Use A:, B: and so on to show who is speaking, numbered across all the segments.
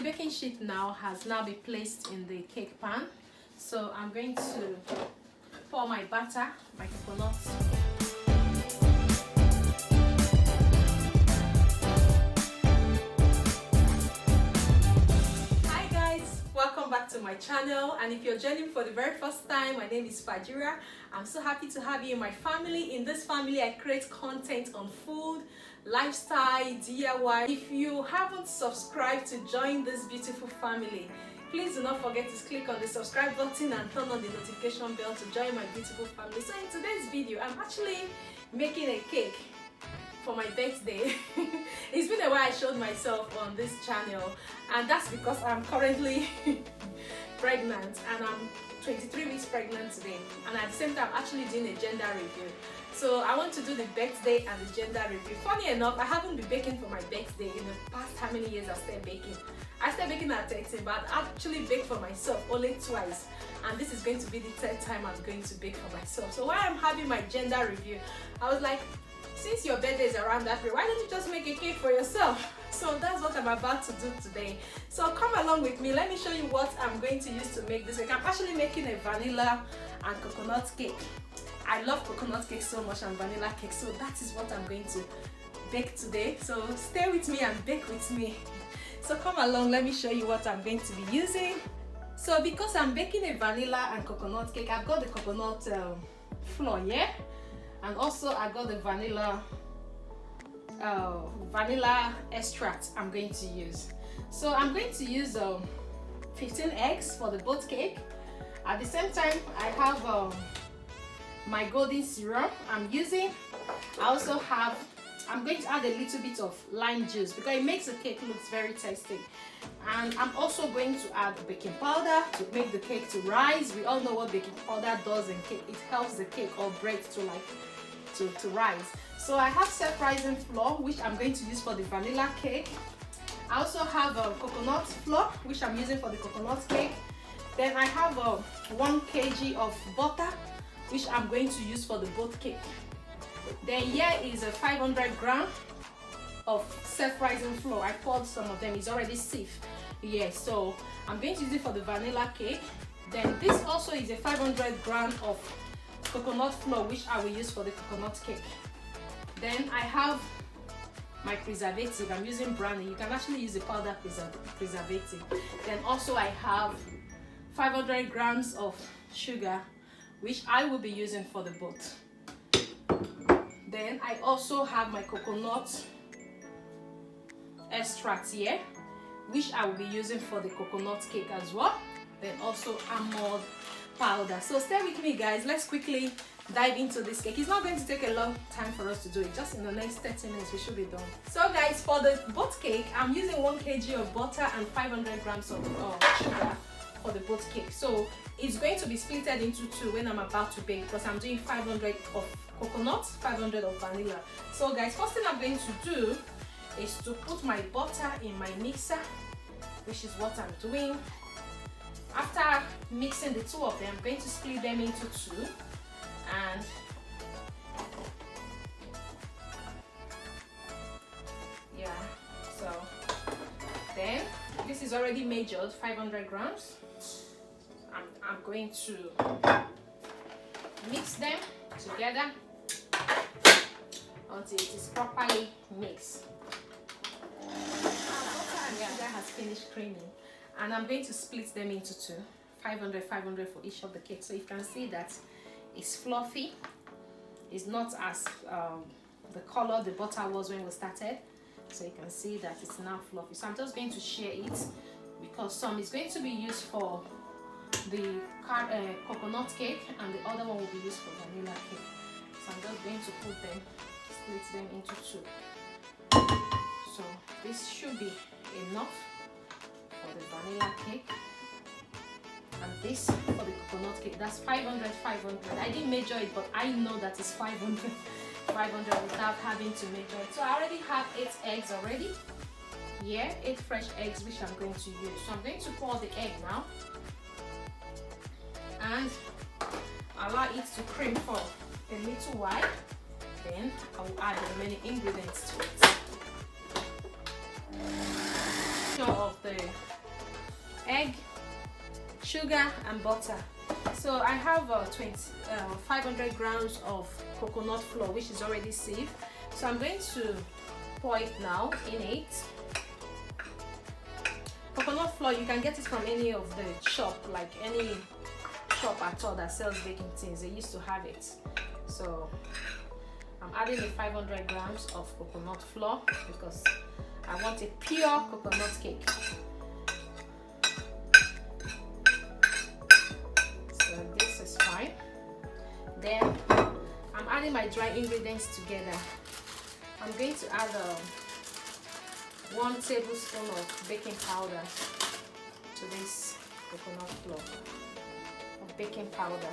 A: baking sheet now has now been placed in the cake pan. So I'm going to pour my butter, my coconuts. Hi guys, welcome back to my channel, and if you're joining for the very first time, my name is Fajira. I'm so happy to have you in my family. In this family, I create content on food, lifestyle, DIY. If you haven't subscribed to join this beautiful family, please do not forget to click on the subscribe button and turn on the notification bell to join my beautiful family. So in today's video, I'm actually making a cake for my birthday. It's been a while I showed myself on this channel, and that's because I'm currently pregnant, and I'm 23 weeks pregnant today, and at the same time I'm actually doing a gender review. So I want to do the birthday and the gender review. Funny enough, I haven't been baking for my birthday in the past how many years I started baking. I started baking at 13, but I actually baked for myself only twice, and this is going to be the third time I'm going to bake for myself. So while I'm having my gender review, I was like, since your birthday is around that period, why don't you just make a cake for yourself? So that's what I'm about to do today. So come along with me. Let me show you what I'm going to use to make this cake. I'm actually making a vanilla and coconut cake. I love coconut cake so much, and vanilla cake, so that is what I'm going to bake today. So stay with me and bake with me. So come along, let me show you what I'm going to be using. So because I'm baking a vanilla and coconut cake, I've got the coconut flour, yeah? And also I got the vanilla extract I'm going to use. So I'm going to use 15 eggs for the both cake. At the same time, I have my golden syrup I'm using. I also have, I'm going to add a little bit of lime juice because it makes the cake look very tasty. And I'm also going to add baking powder to make the cake to rise. We all know what baking powder does in cake. It helps the cake or bread to rise. So I have self-rising flour, which I'm going to use for the vanilla cake. I also have coconut flour, which I'm using for the coconut cake. Then I have 1 kg of butter, which I'm going to use for the both cake. Then here is a 500 grams of self-rising flour. I poured some of them, it's already stiff. Yes, so I'm going to use it for the vanilla cake. Then this also is a 500 grams of coconut flour, which I will use for the coconut cake. Then I have my preservative. I'm using brandy. You can actually use a powder preservative. Then also I have 500 grams of sugar, which I will be using for the both. Then I also have my coconut extract here, which I will be using for the coconut cake as well. Then also almond powder. So stay with me guys, let's quickly dive into this cake. It's not going to take a long time for us to do it, just in the next 30 minutes we should be done. So guys, for the both cake, I'm using 1 kg of butter and 500 grams of sugar for the both cake. So it's going to be split into two when I'm about to bake, because I'm doing 500 of coconut, 500 of vanilla. So guys, first thing I'm going to do is to put my butter in my mixer, which is what I'm doing. After mixing the two of them, I'm going to split them into two, and yeah, so then this is already measured 500 grams. I'm going to mix them together until it is properly mixed. Butter and sugar has finished creaming, and I'm going to split them into two, 500 for each of the cakes. So you can see that it's fluffy. It's not as the color the butter was when we started. So you can see that it's now fluffy. So I'm just going to share it, because some is going to be used for the coconut cake, and the other one will be used for vanilla cake. So I'm just going to put them, split them into two. So this should be enough for the vanilla cake, and this for the coconut cake. That's 500. I didn't measure it, but I know that it's 500 without having to measure it. So I already have 8 eggs already. Yeah, 8 fresh eggs, which I'm going to use. So I'm going to pour the egg now and allow it to cream for a little while. Then I will add the remaining ingredients to it. Of the sugar and butter. So I have 500 grams of coconut flour, which is already sieved. So I'm going to pour it now in it. Coconut flour, you can get it from any of the shop, like any shop at all that sells baking things. They used to have it. So I'm adding the 500 grams of coconut flour because I want a pure coconut cake. So this is fine. Then I'm adding my dry ingredients together. I'm going to add 1 tablespoon of baking powder to this coconut flour. Of baking powder.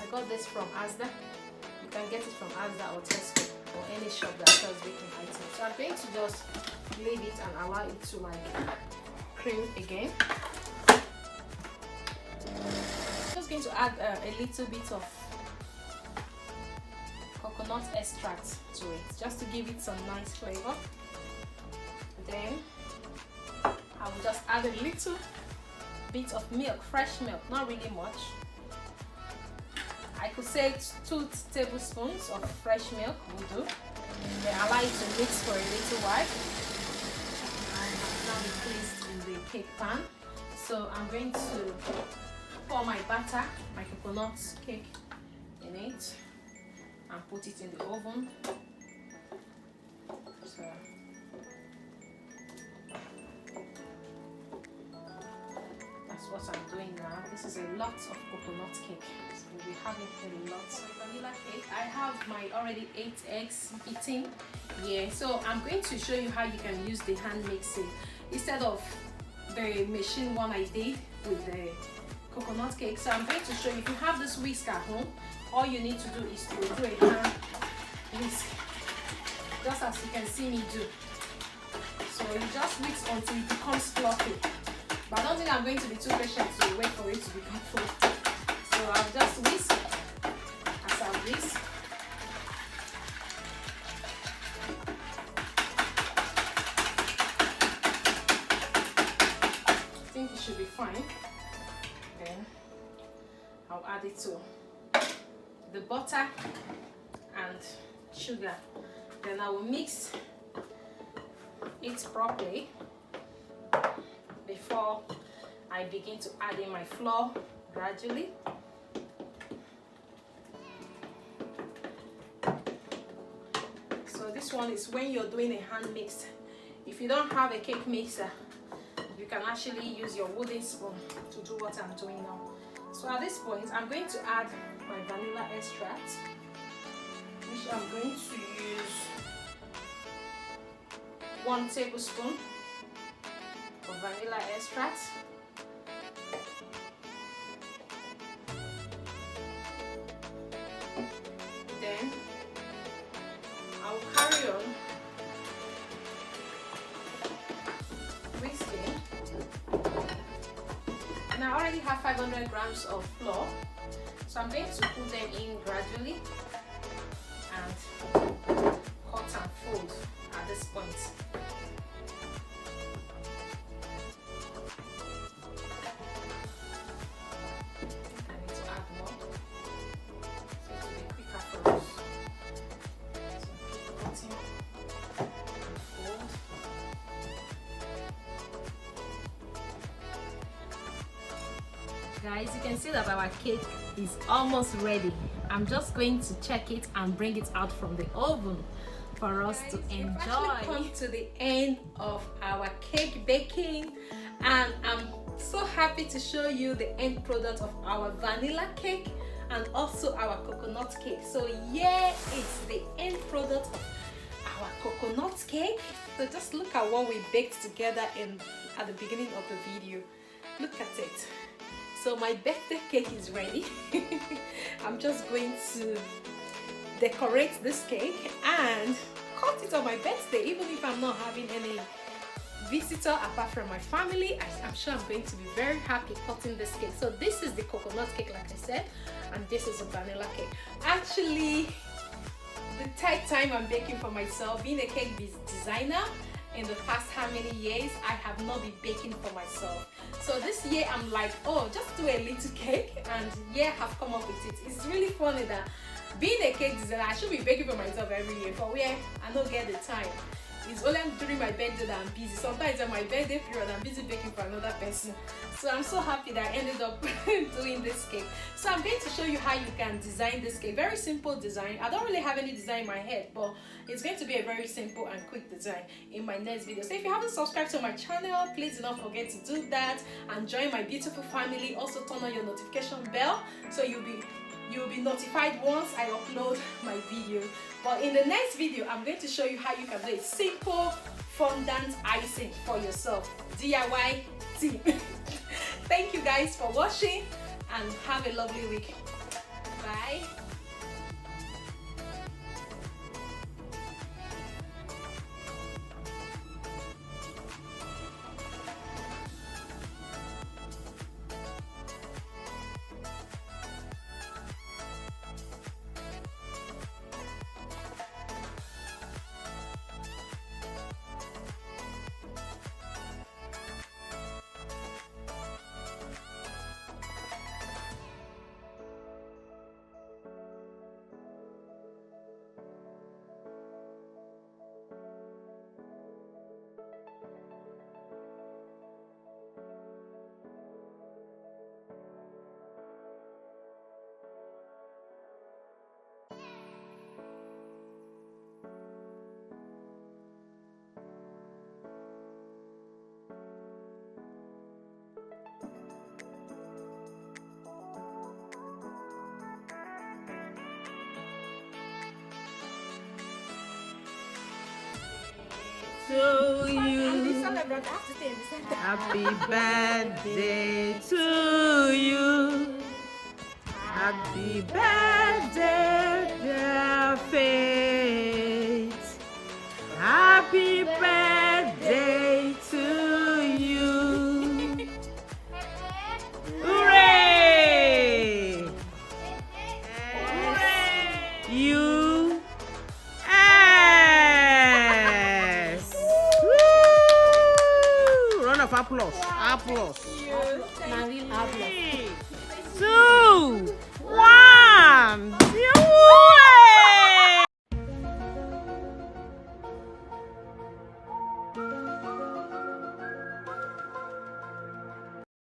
A: I got this from Asda. You can get it from Asda or Tesco or any shop that sells baking items. So I'm going to just leave it and allow it to like cream again. I'm just going to add a little bit of coconut extract to it, just to give it some nice flavor. Then I will just add a little bit of milk, fresh milk, not really much. I could say 2 tablespoons of fresh milk will do. Then allow it to mix for a little while. And now be placed in the cake pan. So I'm going to pour my batter, my coconut cake in it, and put it in the oven. So that's what I'm doing now. This is a lot of coconut cake. So we'll be having a lot. So vanilla cake, I have my already 8 eggs beaten here. So I'm going to show you how you can use the hand mixing instead of the machine one I did with the coconut cake. So I'm going to show you, if you have this whisk at home, all you need to do is to do a hand whisk, just as you can see me do. So you just whisk until it becomes fluffy. But I don't think I'm going to be too patient to wait for it to become fluffy. So I'll just whisk as I whisk. I think it should be fine. Then I'll add it to the butter and sugar. Then I will mix it properly before I begin to add in my flour gradually. So this one is when you're doing a hand mix. If you don't have a cake mixer, you can actually use your wooden spoon to do what I'm doing now. So at this point, I'm going to add my vanilla extract, which I'm going to use 1 tablespoon of vanilla extract. Then I'll carry on whisking. And I already have 500 grams of flour, so I'm going to put them in gradually and cut and fold at this point. Guys, you can see that our cake is almost ready. I'm just going to check it and bring it out from the oven for us to enjoy. We've actually come to the end of our cake baking, and I'm so happy to show you the end product of our vanilla cake and also our coconut cake. So yeah, it's the end product of our coconut cake. So just look at what we baked together at the beginning of the video. Look at it. So my birthday cake is ready. I'm just going to decorate this cake and cut it on my birthday, even if I'm not having any visitor apart from my family. I'm sure I'm going to be very happy cutting this cake. So this is the coconut cake, like I said, and this is a vanilla cake. Actually, the third time I'm baking for myself, being a cake designer, in the past how many years I have not been baking for myself. So this year I'm like, oh, just do a little cake, and yeah, have come up with it. It's really funny that being a cake designer, I should be baking for myself every year, but where I don't get the time. It's only during my birthday that I'm busy. Sometimes on my birthday period, I'm busy baking for another person. So I'm so happy that I ended up doing this cake. So I'm going to show you how you can design this cake. Very simple design. I don't really have any design in my head, but it's going to be a very simple and quick design in my next video. So if you haven't subscribed to my channel, please do not forget to do that and join my beautiful family. Also turn on your notification bell so you'll be notified once I upload my video. But in the next video, I'm going to show you how you can do a simple fondant icing for yourself. DIY team. Thank you guys for watching and have a lovely week. Bye.
B: To you, happy birthday to you, happy birthday dear Faith, happy birthday to you, hooray, hooray, you. Round of applause. Applause.
A: Applause.